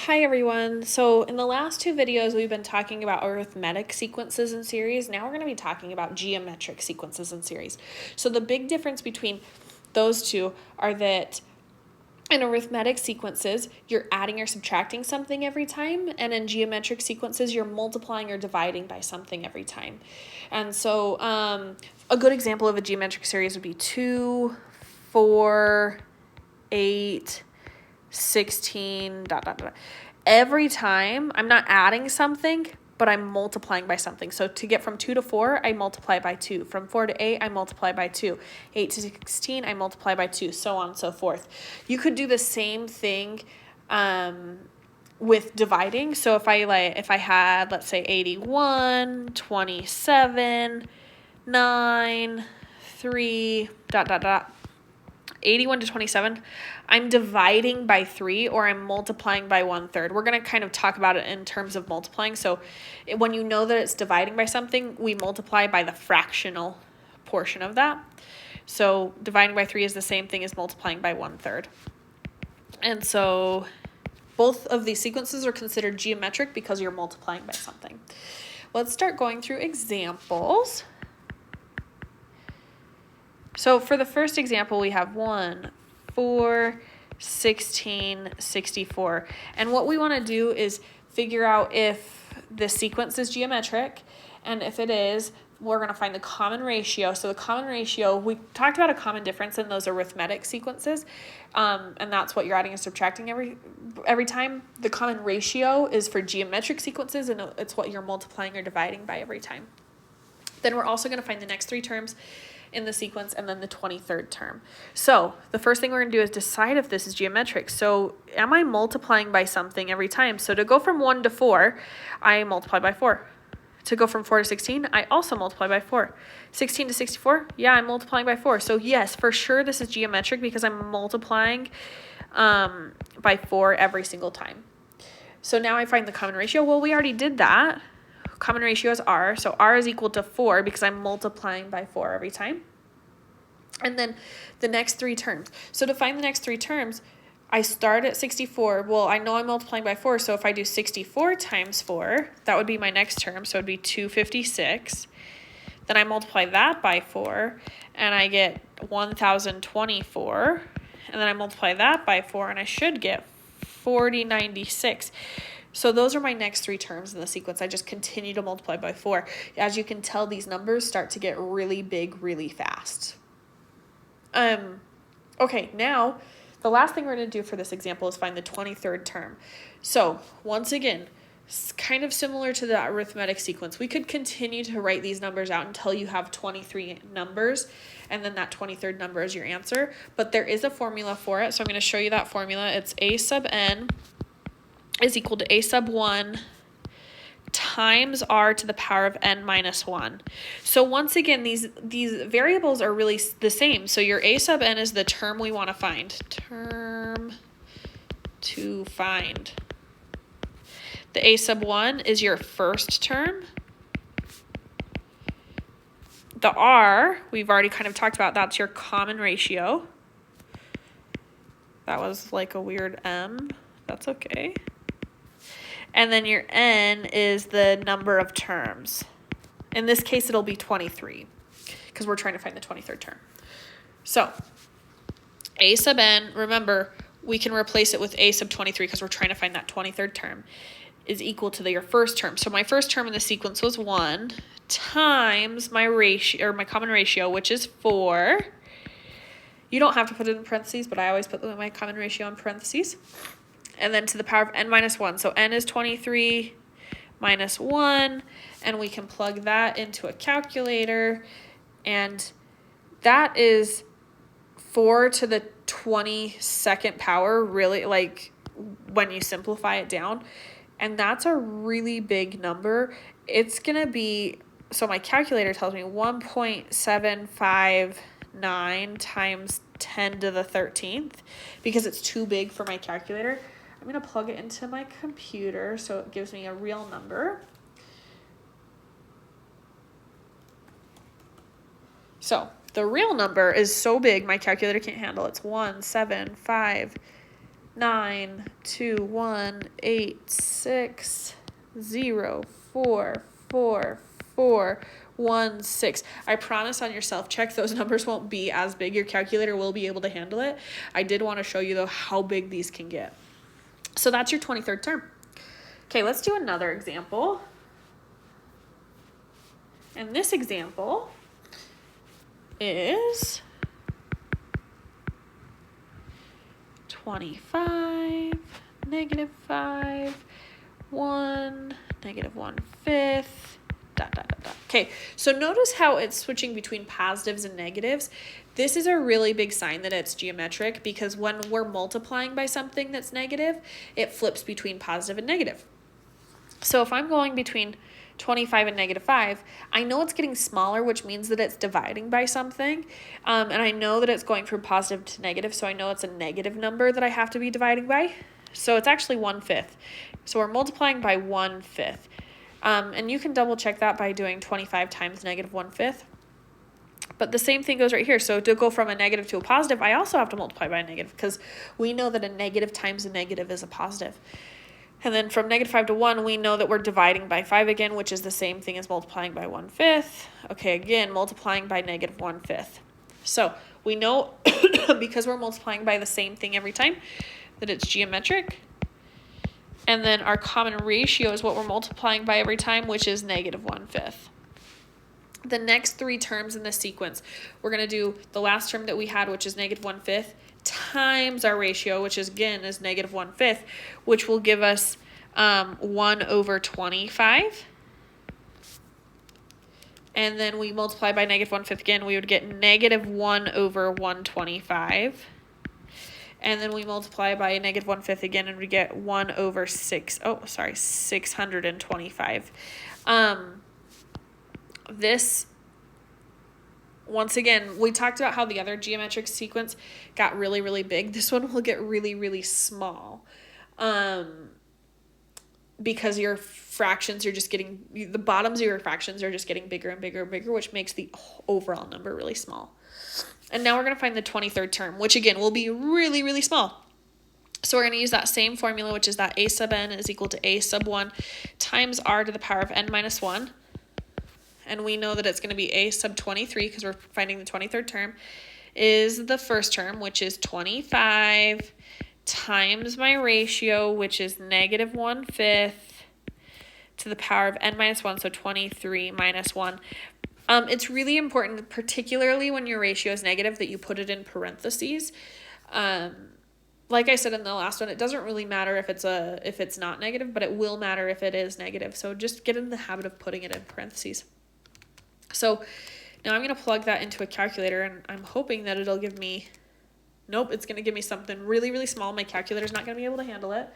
Hi everyone. So in the last two videos, we've been talking about arithmetic sequences and series. Now we're going to be talking about geometric sequences and series. So the big difference between those two are that in arithmetic sequences, you're adding or subtracting something every time, and in geometric sequences, you're multiplying or dividing by something every time. And so a good example of a geometric series would be 2, 4, 8, 16, dot, dot, dot. Every time I'm not adding something, but I'm multiplying by something. So to get from 2 to 4, I multiply by 2. From 4 to 8, I multiply by 2. 8 to 16, I multiply by 2, so on and so forth. You could do the same thing with dividing. So if I had, let's say, 81, 27, 9, 3, dot, dot, dot. 81 to 27, I'm dividing by 3 or I'm multiplying by 1/3. We're going to kind of talk about it in terms of multiplying. So when you know that it's dividing by something, we multiply by the fractional portion of that. So dividing by 3 is the same thing as multiplying by 1/3. And so both of these sequences are considered geometric because you're multiplying by something. Let's start going through examples. So for the first example, we have 1, 4, 16, 64. And what we want to do is figure out if the sequence is geometric. And if it is, we're going to find the common ratio. So the common ratio, we talked about a common difference in those arithmetic sequences. And that's what you're adding and subtracting every time. The common ratio is for geometric sequences, and it's what you're multiplying or dividing by every time. Then we're also going to find the next three terms in the sequence and then the 23rd term. So the first thing we're going to do is decide if this is geometric. So am I multiplying by something every time? So to go from 1 to 4, I multiply by 4. To go from 4 to 16, I also multiply by 4. 16 to 64, yeah, I'm multiplying by 4. So yes, for sure this is geometric because I'm multiplying by 4 every single time. So now I find the common ratio. Well, we already did that. Common ratio is r, so r is equal to 4 because I'm multiplying by 4 every time. And then the next three terms. So to find the next three terms, I start at 64. Well, I know I'm multiplying by 4, so if I do 64 times 4, that would be my next term, so it would be 256. Then I multiply that by 4, and I get 1024. And then I multiply that by 4, and I should get 4096. So those are my next three terms in the sequence. I just continue to multiply by 4. As you can tell, these numbers start to get really big really fast. Okay, now the last thing we're going to do for this example is find the 23rd term. So once again, it's kind of similar to the arithmetic sequence. We could continue to write these numbers out until you have 23 numbers, and then that 23rd number is your answer. But there is a formula for it, so I'm going to show you that formula. It's a sub n is equal to a sub 1 times r to the power of n minus 1. So once again, these variables are really the same. So your a sub n is the term we want to find. Term to find. The a sub 1 is your first term. The r, we've already kind of talked about, that's your common ratio. That was like a weird m. That's okay. And then your n is the number of terms. In this case, it'll be 23 because we're trying to find the 23rd term. So a sub n, remember, we can replace it with a sub 23 because we're trying to find that 23rd term, is equal to your first term. So my first term in the sequence was 1 times my ratio, or my common ratio, which is 4. You don't have to put it in parentheses, but I always put my common ratio in parentheses. And then to the power of n minus 1. So n is 23 minus 1, and we can plug that into a calculator, and that is 4 to the 22nd power, really, like when you simplify it down. And that's a really big number. It's going to be, so my calculator tells me 1.759 times 10 to the 13th because it's too big for my calculator. I'm going to plug it into my computer so it gives me a real number. So the real number is so big my calculator can't handle it. It's 1.759 9, 2, 1, 8, 6, 0, 4, 4, 4, 1, 6. I promise on your self-check, those numbers won't be as big. Your calculator will be able to handle it. I did want to show you, though, how big these can get. So that's your 23rd term. Okay, let's do another example. And this example is 25, negative 5, 1, negative 1/5, dot, dot, dot, dot. Okay, so notice how it's switching between positives and negatives. This is a really big sign that it's geometric because when we're multiplying by something that's negative, it flips between positive and negative. So if I'm going between 25 and negative 5, I know it's getting smaller, which means that it's dividing by something. And I know that it's going from positive to negative, so I know it's a negative number that I have to be dividing by. So it's actually 1/5. So we're multiplying by 1/5. And you can double check that by doing 25 times negative 1/5. But the same thing goes right here. So to go from a negative to a positive, I also have to multiply by a negative because we know that a negative times a negative is a positive. And then from negative 5 to 1, we know that we're dividing by 5 again, which is the same thing as multiplying by 1/5. Okay, again, multiplying by negative 1/5. So we know because we're multiplying by the same thing every time that it's geometric. And then our common ratio is what we're multiplying by every time, which is negative 1/5. The next 3 terms in the sequence, we're going to do the last term that we had, which is negative 1/5, times our ratio, which is again is negative 1/5, which will give us 1/25. And then we multiply by negative 1/5 again, we would get negative 1/125. And then we multiply by negative 1/5 again, and we get 625. This, once again, we talked about how the other geometric sequence got really, really big. This one will get really, really small. Because your fractions are just getting, the bottoms of your fractions are just getting bigger and bigger and bigger, which makes the overall number really small. And now we're going to find the 23rd term, which again will be really, really small. So we're going to use that same formula, which is that a sub n is equal to a sub 1 times r to the power of n minus 1. And we know that it's going to be a sub 23 because we're finding the 23rd term is the first term, which is 25 times my ratio, which is negative 1/5 to the power of n minus 1, so 23 minus 1. It's really important, particularly when your ratio is negative, that you put it in parentheses. Like I said in the last one, it doesn't really matter if it's not negative, but it will matter if it is negative. So just get in the habit of putting it in parentheses. So now I'm going to plug that into a calculator, and I'm hoping that it'll give me, nope, it's going to give me something really, really small. My calculator's not going to be able to handle it.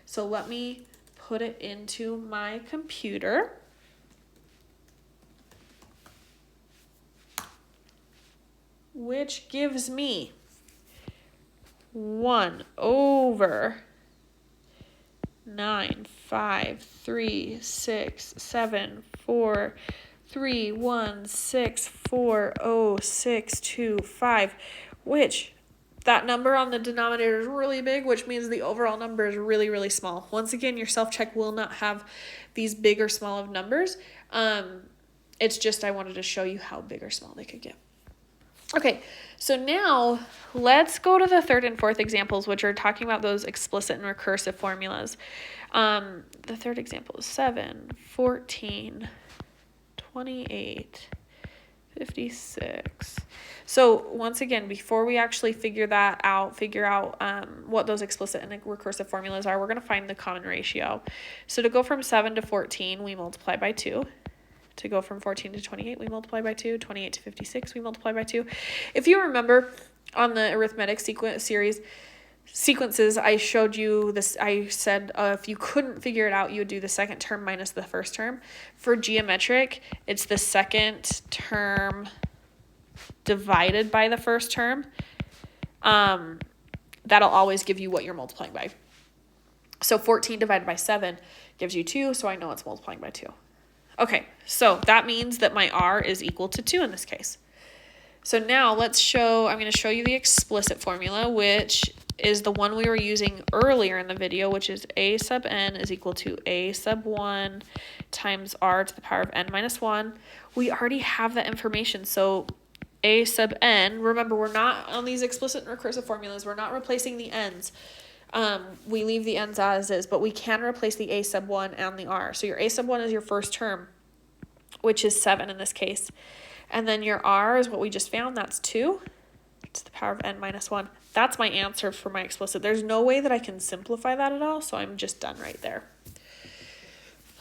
So let me put it into my computer. Which gives me 1/9536743164062, which that number on the denominator is really big, which means the overall number is really, really small. Once again, your self-check will not have these big or small of numbers. It's just I wanted to show you how big or small they could get. Okay, so now let's go to the third and fourth examples, which are talking about those explicit and recursive formulas. The third example is 7, 14, 28, 56. So once again, before we actually figure out what those explicit and recursive formulas are, we're going to find the common ratio. So to go from 7 to 14, we multiply by 2. To go from 14 to 28, we multiply by 2. 28 to 56, we multiply by 2. If you remember on the arithmetic sequences, I showed you this. I said if you couldn't figure it out, you would do the second term minus the first term. For geometric, it's the second term divided by the first term. That'll always give you what you're multiplying by. So 14 divided by 7 gives you 2, so I know it's multiplying by 2. Okay, so that means that my r is equal to 2 in this case. So now I'm going to show you the explicit formula, which is the one we were using earlier in the video, which is a sub n is equal to a sub 1 times r to the power of n minus 1. We already have that information, so a sub n, remember we're not on these explicit and recursive formulas, we're not replacing the n's. We leave the n's as is, but we can replace the a sub 1 and the r. So your a sub 1 is your first term, which is 7 in this case. And then your r is what we just found, that's 2 to the power of n minus 1. That's my answer for my explicit. There's no way that I can simplify that at all, so I'm just done right there.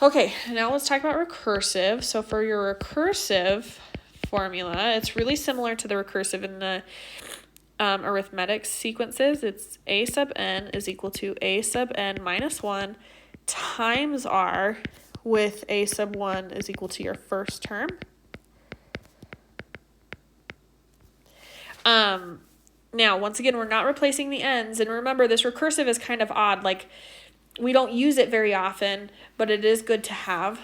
Okay, now let's talk about recursive. So for your recursive formula, it's really similar to the recursive in the arithmetic sequences. It's a sub n is equal to a sub n minus 1 times r, with a sub 1 is equal to your first term. Now, once again, we're not replacing the n's, and remember, this recursive is kind of odd. Like, we don't use it very often, but it is good to have.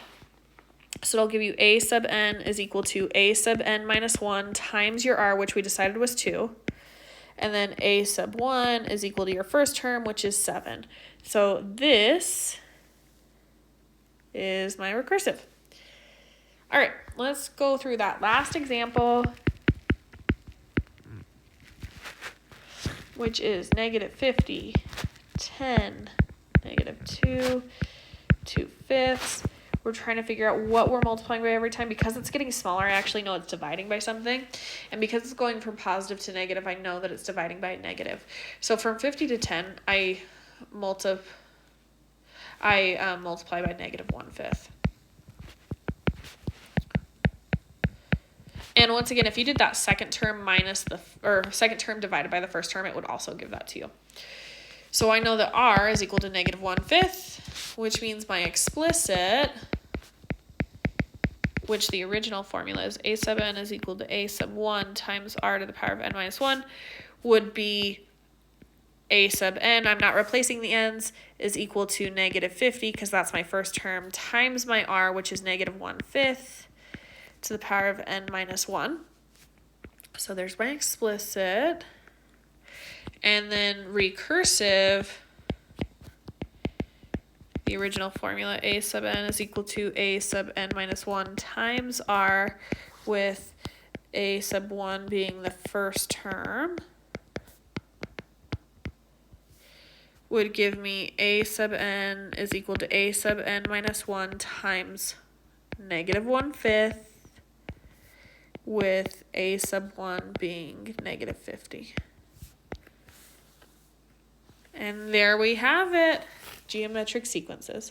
So it'll give you a sub n is equal to a sub n minus 1 times your r, which we decided was 2. And then a sub 1 is equal to your first term, which is 7. So this is my recursive. All right, let's go through that last example, which is -50, 10, -2, 2/5. We're trying to figure out what we're multiplying by every time. Because it's getting smaller, I actually know it's dividing by something. And because it's going from positive to negative, I know that it's dividing by a negative. So from 50 to 10, I multiply by -1/5. And once again, if you did that second term second term divided by the first term, it would also give that to you. So I know that r is equal to -1/5, which means my explicit, which the original formula is a sub n is equal to a sub 1 times r to the power of n minus 1, would be a sub n, I'm not replacing the n's, is equal to -50, because that's my first term, times my r, which is -1/5 to the power of n minus 1. So there's my explicit. And then recursive, the original formula, a sub n is equal to a sub n minus 1 times r, with a sub 1 being the first term, would give me a sub n is equal to a sub n minus 1 times -1/5, with a sub 1 being -50. And there we have it, geometric sequences.